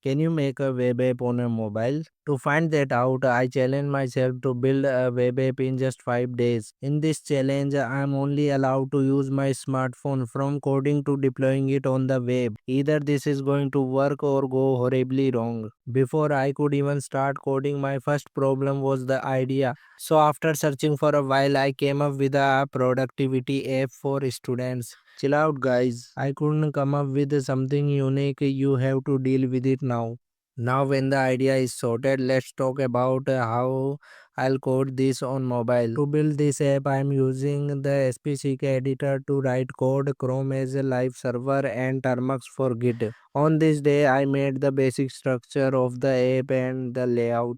Can you make a web app on a mobile? To find that out, I challenge myself to build a web app in just 5 days. In this challenge, I am only allowed to use my smartphone from coding to deploying it on the web. Either this is going to work or go horribly wrong. Before I could even start coding, my first problem was the idea. So after searching for a while, I came up with a productivity app for students. Chill out, guys. I couldn't come up with something unique. You have to deal with it now. Now, when the idea is sorted, let's talk about how I'll code this on mobile. To build this app, I'm using the SPCK editor to write code, Chrome as a live server, and Termux for Git. On this day, I made the basic structure of the app and the layout.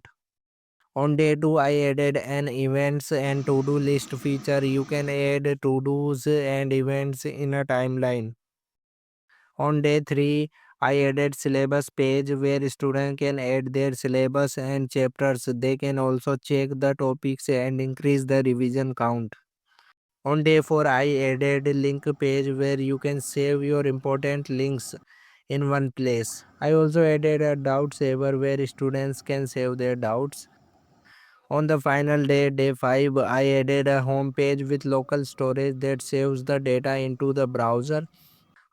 On day 2, I added an events and to-do list feature. You can add to-dos and events in a timeline. On day 3, I added syllabus page where students can add their syllabus and chapters. They can also check the topics and increase the revision count. On day 4, I added link page where you can save your important links in one place. I also added a doubt saver where students can save their doubts. On the final day, day 5, I added a home page with local storage that saves the data into the browser.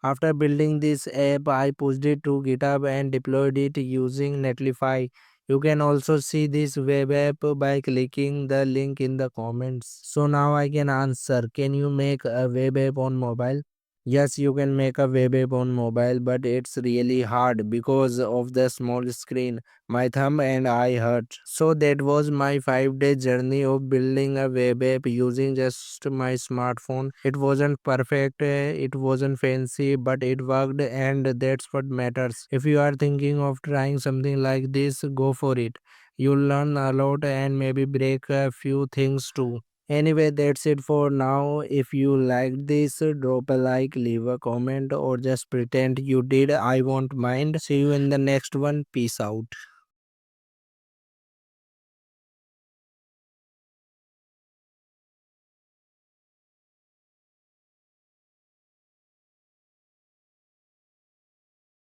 After building this app, I pushed it to GitHub and deployed it using Netlify. You can also see this web app by clicking the link in the comments. So now I can answer, can you make a web app on mobile? Yes, you can make a web app on mobile, but it's really hard because of the small screen. My thumb and eye hurt. So that was my 5-day journey of building a web app using just my smartphone. It wasn't perfect, it wasn't fancy, but it worked, and that's what matters. If you are thinking of trying something like this, go for it. You'll learn a lot and maybe break a few things too. Anyway, that's it for now. If you liked this, drop a like, leave a comment, or just pretend you did. I won't mind. See you in the next one. Peace out.